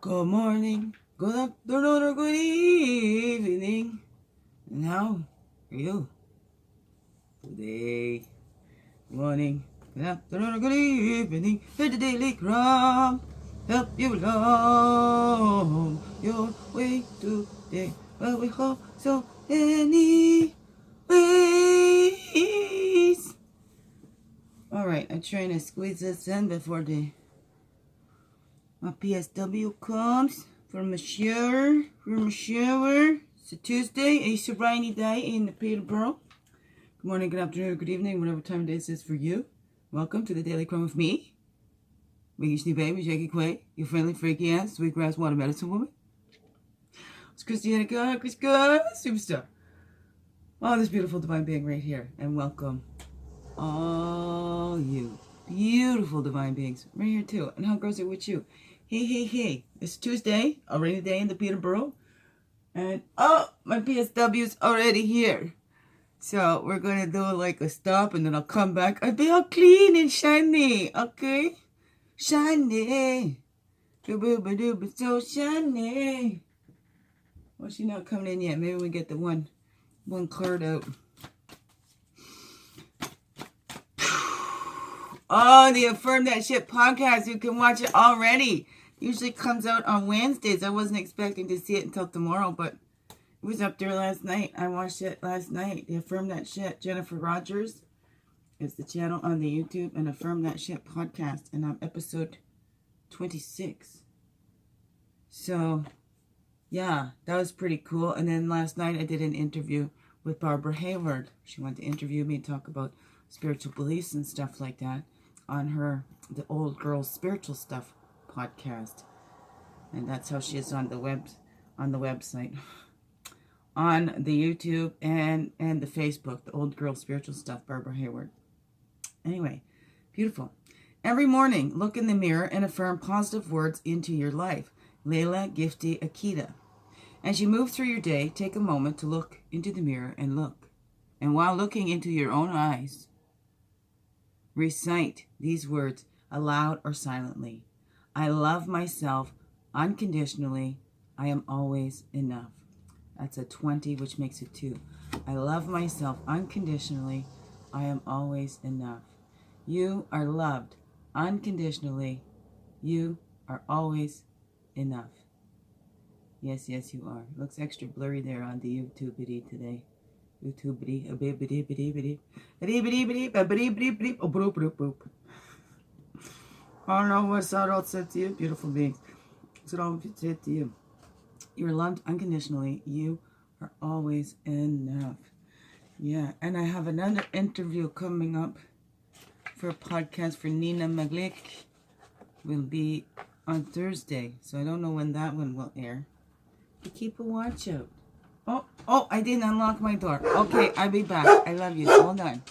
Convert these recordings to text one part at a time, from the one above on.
Good morning, good afternoon, or good evening. And how are you today? Good morning, good afternoon, or good evening. Here the daily CRUMB help you along your way today. Well, we hope so anyways. Alright, I'm trying to squeeze this in before my PSW comes from a shower. It's a Tuesday, a rainy day in the Peterborough. Good morning, good afternoon, good evening, whatever time of day this is for you. Welcome to the Daily CRUMB with me, Biggie Baby, Jackie Quay, your friendly freaky ass, sweetgrass water medicine woman. It's Christianna Carr, superstar. Oh, this beautiful divine being right here, and welcome all you beautiful divine beings right here too. And how goes it with you? Hey, it's Tuesday, a rainy day in the Peterborough, and oh, my PSW's already here. So we're gonna do like a stop, and then I'll come back. I'll be all clean and shiny, okay? Shiny, so shiny. Well, she's not coming in yet. Maybe we get the one card out. Oh, the Affirm That Shit podcast. You can watch it already. Usually comes out on Wednesdays. I wasn't expecting to see it until tomorrow, but it was up there last night. I watched it last night. The Affirm That Shit. Jennifer Rogers is the channel on the YouTube, and Affirm That Shit podcast. And I'm episode 26. So, yeah, that was pretty cool. And then last night I did an interview with Barbara Hayward. She wanted to interview me and talk about spiritual beliefs and stuff like that on her The Old Girls Spiritual Stuff podcast. And that's how she is on the website, on the YouTube and the Facebook, The Old Girl Spiritual Stuff, Barbara Hayward. Anyway, beautiful. Every morning, look in the mirror and affirm positive words into your life. Lailah, Gifty, Akita. As you move through your day, take a moment to look into the mirror and look. And while looking into your own eyes, recite these words aloud or silently. I love myself unconditionally. I am always enough. That's a 20, which makes it 2. I love myself unconditionally. I am always enough. You are loved unconditionally. You are always enough. Yes, you are. Looks extra blurry there on the YouTube video today. I don't know what's that all said to you, beautiful beings. What's it all said to you? You are loved unconditionally. You are always enough. Yeah, and I have another interview coming up for a podcast for Nina Maglik. Will be on Thursday, so I don't know when that one will air. But keep a watch out. Oh, I didn't unlock my door. Okay, I'll be back. I love you. Hold on.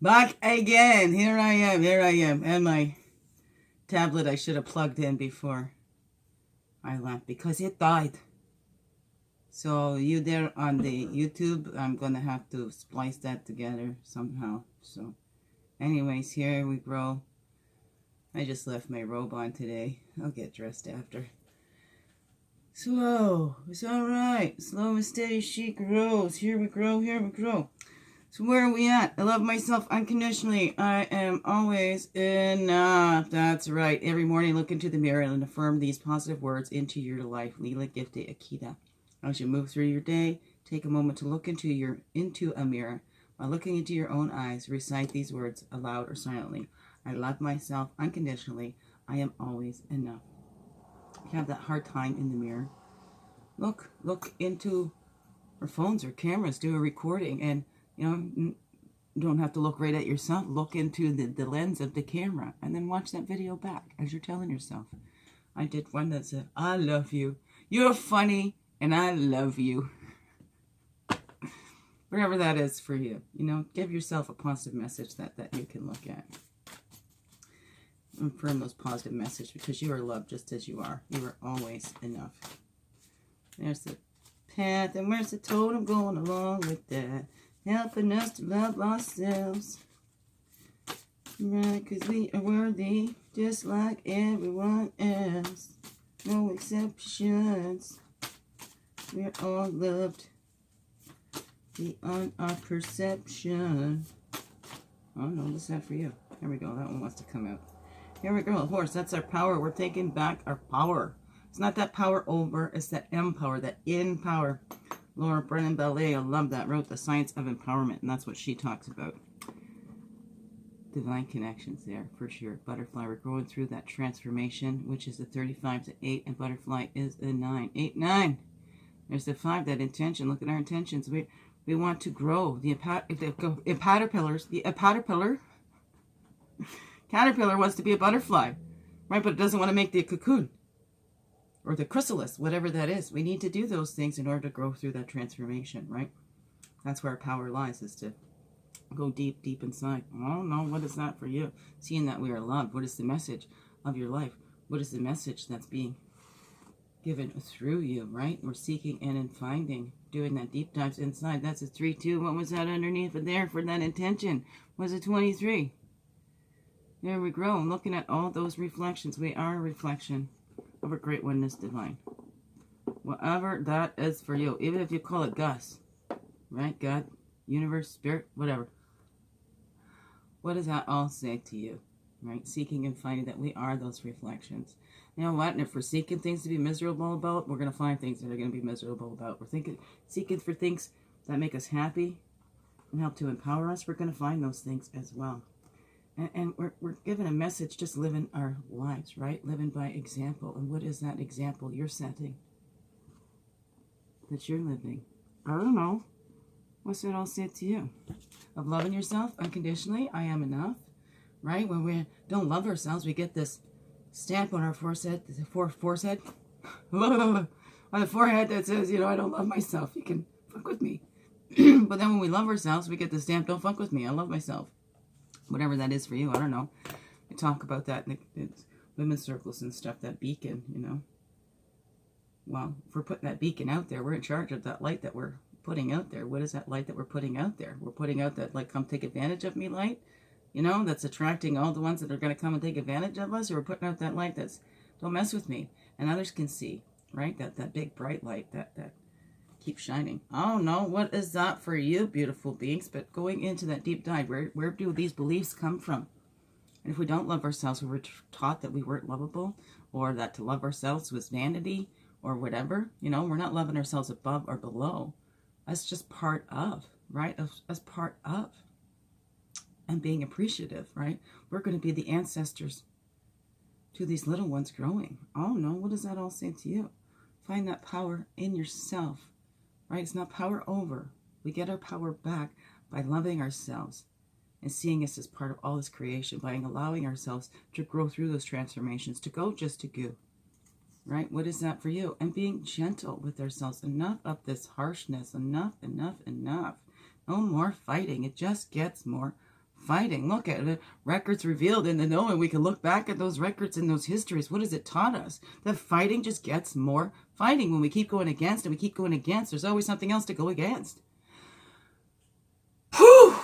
Back again. Here I am. And my tablet I should have plugged in before I left because it died. So you there on the YouTube, I'm going to have to splice that together somehow. So anyways, here we go. I just left my robe on today. I'll get dressed after. Slow. It's alright. Slow and steady she grows. Here we grow. So where are we at? I love myself unconditionally. I am always enough. That's right. Every morning look into the mirror and affirm these positive words into your life. Lailah, Gifty, Akita. As you move through your day, take a moment to look into a mirror. While looking into your own eyes, recite these words aloud or silently. I love myself unconditionally. I am always enough. You have that hard time in the mirror. Look into our phones or cameras, do a recording, and you don't have to look right at yourself. Look into the lens of the camera, and then watch that video back as you're telling yourself. I did one that said, I love you. You're funny, and I love you. Whatever that is for you. Give yourself a positive message that you can look at. Affirm those positive messages because you are loved just as you are. You are always enough. There's the path, and where's the totem going along with that? Helping us to love ourselves. Right, because we are worthy just like everyone else. perceptions. We're all loved beyond our perception. Oh no, what's that for you? Here we go. That one wants to come out. Here we go. Horse, that's our power. We're taking back our power. It's not that power over. It's that empower, that in power. Laura Brennan Ballet, I love that. Wrote The Science of Empowerment, and that's what she talks about. Divine connections there, for sure. Butterfly, we're going through that transformation, which is a 35 to 8, and butterfly is a 9. 8, 9. There's the 5, that intention. Look at our intentions. We want to grow. The caterpillar wants to be a butterfly, right? But it doesn't want to make the cocoon or the chrysalis, whatever that is. We need to do those things in order to grow through that transformation, right? That's where our power lies, is to go deep, deep inside. Oh no, what is that for you? Seeing that we are loved. What is the message of your life? What is the message that's being given through you, right? We're seeking and in finding, doing that deep dives inside. That's a 3, 2. What was that underneath it there for that intention? Was it 23? There we go. Looking at all those reflections. We are a reflection of a great oneness divine. Whatever that is for you. Even if you call it Gus, right? God, universe, spirit, whatever. What does that all say to you? Right? Seeking and finding that we are those reflections. You know what? And if we're seeking things to be miserable about, we're going to find things that are going to be miserable about. We're seeking for things that make us happy and help to empower us. We're going to find those things as well. And we're given a message, just living our lives, right? Living by example. And what is that example you're setting? That you're living? I don't know. What's that all say to you? Of loving yourself unconditionally. I am enough. Right? When we don't love ourselves, we get this stamp on our forehead, on the forehead that says, you know, I don't love myself. You can fuck with me. But then when we love ourselves, we get the stamp, don't fuck with me. I love myself. Whatever that is for you, I don't know. I talk about that in the women's circles and stuff, that beacon, you know. Well, if we're putting that beacon out there, we're in charge of that light that we're putting out there. What is that light that we're putting out there? We're putting out that, like, come take advantage of me light. You know, that's attracting all the ones that are going to come and take advantage of us. Or we're putting out that light that's, don't mess with me. And others can see, right? That big bright light that keeps shining. Oh no, what is that for you, beautiful beings? But going into that deep dive, where do these beliefs come from? And if we don't love ourselves, we were taught that we weren't lovable, or that to love ourselves was vanity, or whatever. You know, we're not loving ourselves above or below. That's just part of, right? That's part of. And being appreciative, right? We're going to be the ancestors to these little ones growing. Oh no, what does that all say to you? Find that power in yourself, right? It's not power over. We get our power back by loving ourselves and seeing us as part of all this creation, by allowing ourselves to grow through those transformations, to go just to go, right? What is that for you? And being gentle with ourselves. Enough of this harshness. Enough, enough, enough. No more fighting. It just gets more fighting. Look at it. Records revealed in the knowing. We can look back at those records and those histories. What has it taught us? That fighting just gets more fighting. When we keep going against and we keep going against, there's always something else to go against. Whew!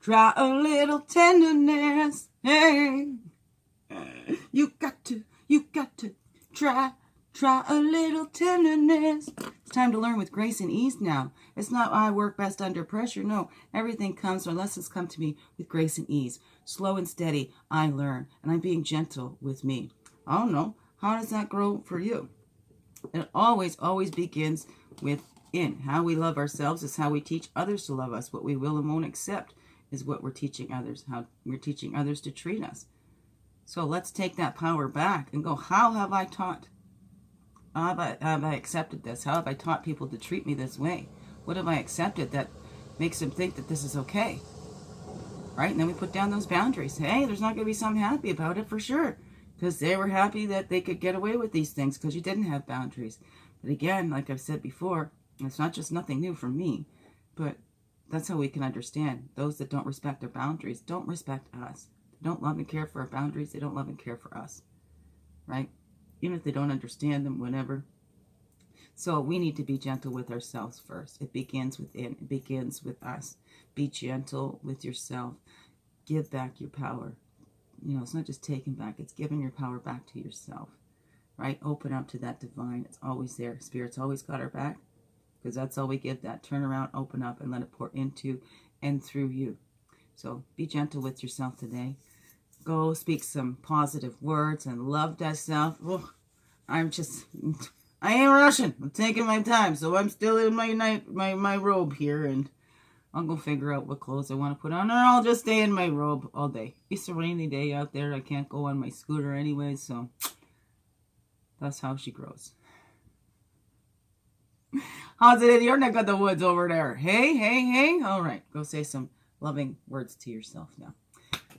Try a little tenderness. Hey. You got to try a little tenderness. It's time to learn with grace and ease now. It's not I work best under pressure. No, everything comes, or lessons come to me with grace and ease. Slow and steady, I learn, and I'm being gentle with me. Oh no, how does that grow for you? It always begins within. How we love ourselves is how we teach others to love us. What we will and won't accept is what we're teaching others, how we're teaching others to treat us. So let's take that power back and go, how have I taught? How have I accepted this? How have I taught people to treat me this way? What have I accepted that makes them think that this is okay? Right? And then we put down those boundaries. Hey, there's not going to be some happy about it for sure. Because they were happy that they could get away with these things because you didn't have boundaries. But again, like I've said before, it's not just nothing new for me. But that's how we can understand. Those that don't respect their boundaries don't respect us. They don't love and care for our boundaries. They don't love and care for us. Right? Even if they don't understand them, whatever. So we need to be gentle with ourselves first. It begins within. It begins with us. Be gentle with yourself. Give back your power. You know, it's not just taking back. It's giving your power back to yourself. right? Open up to that divine. It's always there. Spirit's always got our back, because that's all we give, that turn around, open up, and let it pour into and through you. So be gentle with yourself today. Go speak some positive words and love thyself. Oh, I ain't rushing. I'm taking my time. So I'm still in my robe here, and I'll go figure out what clothes I want to put on, or I'll just stay in my robe all day. It's a rainy day out there. I can't go on my scooter anyway, so that's how she grows. How's it in your neck of the woods over there? Hey, hey, hey. All right, go say some loving words to yourself now.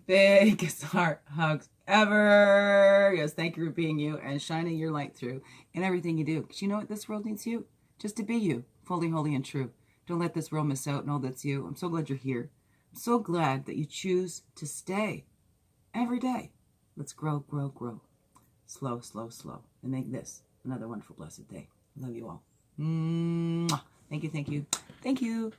Biggest heart hugs ever. Yes, thank you for being you and shining your light through in everything you do. Because you know what? This world needs you. Just to be you. Fully, holy, and true. Don't let this world miss out. Know that's you. I'm so glad you're here. I'm so glad that you choose to stay every day. Let's grow, grow, grow. Slow, slow, slow. And make this another wonderful, blessed day. I love you all. Mwah. Thank you, thank you, thank you.